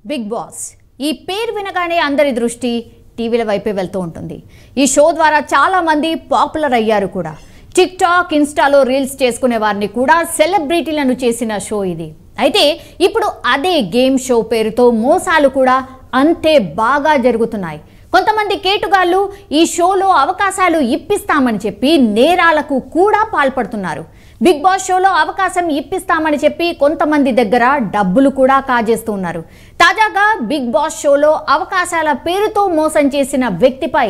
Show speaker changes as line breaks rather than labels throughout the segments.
Big boss ఈ పేరు వినగానే అందరి దృష్టి టీవీల వైపే వెళ్తూ ఉంటుంది. ఈ షో ద్వారా చాలా మంది పాపులర్ అయ్యారు కూడా. టిక్ టాక్, ఇన్స్టాలో రీల్స్ చేసుకునే వారిని కూడా సెలబ్రిటీలను చేసిన షో ఇది. అయితే ఇప్పుడు అదే గేమ్ షో పేరుతో మోసాలు కూడా అంతే బాగా జరుగుతున్నాయి. కొంతమంది కేటుగాళ్ళు ఈ షోలో అవకాశాలు ఇప్పిస్తామని చెప్పి నేరాలకు కూడా పాల్పడుతున్నారు. బిగ్ బాస్ షోలో అవకాశం ఇప్పిస్తామని చెప్పి కొంతమంది దగ్గర డబ్బులు కూడా కాజేస్తూ ఉన్నారు. తాజాగా బిగ్ బాస్ షోలో అవకాశాల పేరుతో మోసం చేసిన వ్యక్తిపై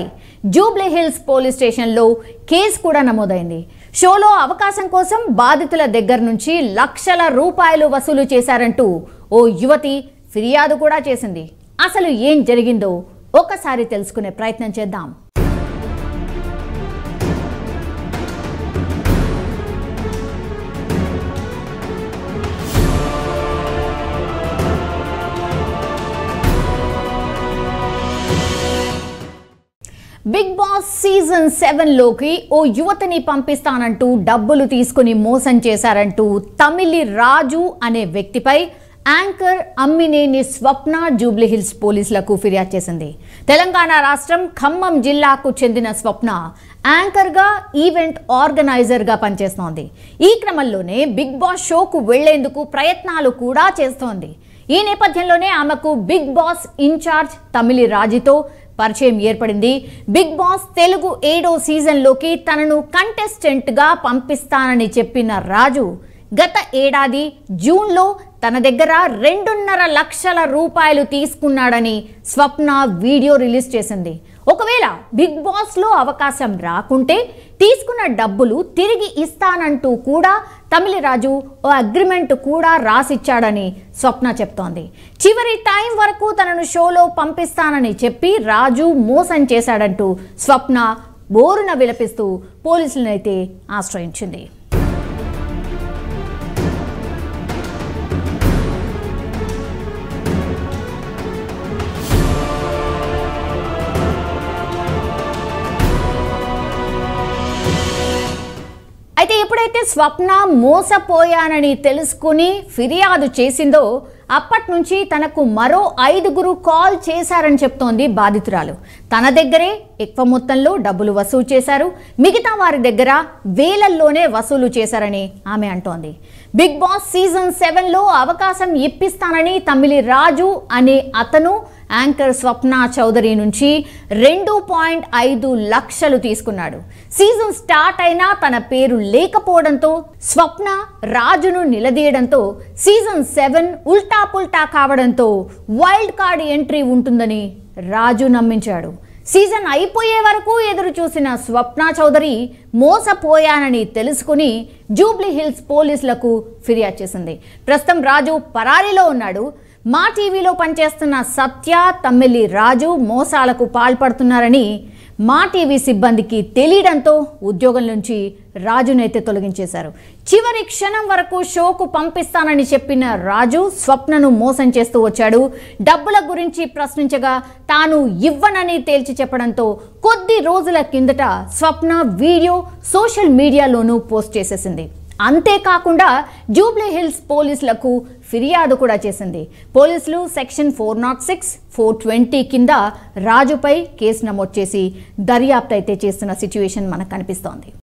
జూబ్లీ హిల్స్ పోలీస్ స్టేషన్లో కేసు కూడా నమోదైంది. షోలో అవకాశం కోసం బాధితుల దగ్గర నుంచి లక్షల రూపాయలు వసూలు చేశారంటూ ఓ యువతి ఫిర్యాదు కూడా చేసింది. అసలు ఏం జరిగిందో ఒక్కసారి తెలుసుకునే ప్రయత్నం చేద్దాం. బిగ్ బాస్ సీజన్ 7లోకి ఓ యువతిని పంపిస్తానంటూ డబ్బులు తీసుకుని మోసం చేశారంటూ తమిళి రాజు అనే వ్యక్తిపై యాంకర్ అమ్మినేని స్వప్న జూబ్లీ హిల్స్ పోలీసులకు ఫిర్యాదు చేసింది. తెలంగాణ రాష్ట్రం ఖమ్మం జిల్లాకు చెందిన స్వప్న యాంకర్గా, ఈవెంట్ ఆర్గనైజర్గా పనిచేస్తోంది. ఈ క్రమంలోనే బిగ్ బాస్ షోకు వెళ్లేందుకు ప్రయత్నాలు కూడా చేస్తోంది. ఈ నేపథ్యంలోనే ఆమెకు బిగ్ బాస్ ఇన్ఛార్జ్ తమిళి రాజుతో పరిచయం ఏర్పడింది. బిగ్ బాస్ తెలుగు 7వ సీజన్లోకి తనను కంటెస్టెంట్గా పంపిస్తానని చెప్పిన రాజు గత ఏడాది జూన్లో తన దగ్గర 2.5 లక్షల రూపాయలు తీసుకున్నాడని స్వప్న వీడియో రిలీజ్ చేసింది. ఒకవేళ బిగ్ బాస్లో అవకాశం రాకుంటే తీసుకున్న డబ్బులు తిరిగి ఇస్తానంటూ కూడా తమిళరాజు ఓ అగ్రిమెంట్ కూడా రాసిచ్చాడని స్వప్న చెప్తోంది. చివరి టైం వరకు తనను షోలో పంపిస్తానని చెప్పి రాజు మోసం చేశాడంటూ స్వప్న బోరున విలపిస్తూ పోలీసులనైతే ఆశ్రయించింది. అయితే ఎప్పుడైతే స్వప్న మోసపోయానని తెలుసుకుని ఫిర్యాదు చేసిందో అప్పటి నుంచి తనకు మరో 5గురు కాల్ చేశారని చెప్తోంది బాధితురాలు. తన దగ్గరే ఎక్కువ మొత్తంలో డబ్బులు వసూలు చేశారు, మిగతా వారి దగ్గర వేలల్లోనే వసూలు చేశారని ఆమె అంటోంది. బిగ్ బాస్ సీజన్ 7లో అవకాశం ఇప్పిస్తానని తమిళి రాజు అనే అతను యాంకర్ స్వప్న చౌదరి నుంచి 2.5 లక్షలు తీసుకున్నాడు. సీజన్ స్టార్ట్ అయినా తన పేరు లేకపోవడంతో స్వప్న రాజును నిలదీయడంతో సీజన్ 7 ఉల్టా పుల్టా కావడంతో వైల్డ్ కార్డ్ ఎంట్రీ ఉంటుందని రాజు నమ్మించాడు. సీజన్ అయిపోయే వరకు ఎదురు చూసిన స్వప్న చౌదరి మోసపోయానని తెలుసుకుని జూబ్లీ హిల్స్ పోలీసులకు ఫిర్యాదు చేసింది. ప్రస్తుతం రాజు పరారీలో ఉన్నాడు. మా టీవీలో పనిచేస్తున్న సత్య, తమిళి రాజు మోసాలకు పాల్పడుతున్నారని మా టీవీ సిబ్బందికి తెలియడంతో ఉద్యోగం నుంచి రాజునైతే తొలగించేశారు. చివరి క్షణం వరకు షోకు పంపిస్తానని చెప్పిన రాజు స్వప్నను మోసం చేస్తూ వచ్చాడు. డబ్బుల గురించి ప్రశ్నించగా తాను ఇవ్వనని తేల్చి చెప్పడంతో కొద్ది రోజుల కిందట స్వప్న వీడియో సోషల్ మీడియాలోనూ పోస్ట్ చేసేసింది. అంతేకాకుండా జూబ్లీ హిల్స్ పోలీసులకు ఫిర్యాదు కూడా చేసింది. పోలీసులు సెక్షన్ 406, 420 కింద రాజుపై కేసు నమోదు చేసి దర్యాప్తు అయితే చేస్తున్న సిచ్యువేషన్ మనకు కనిపిస్తోంది.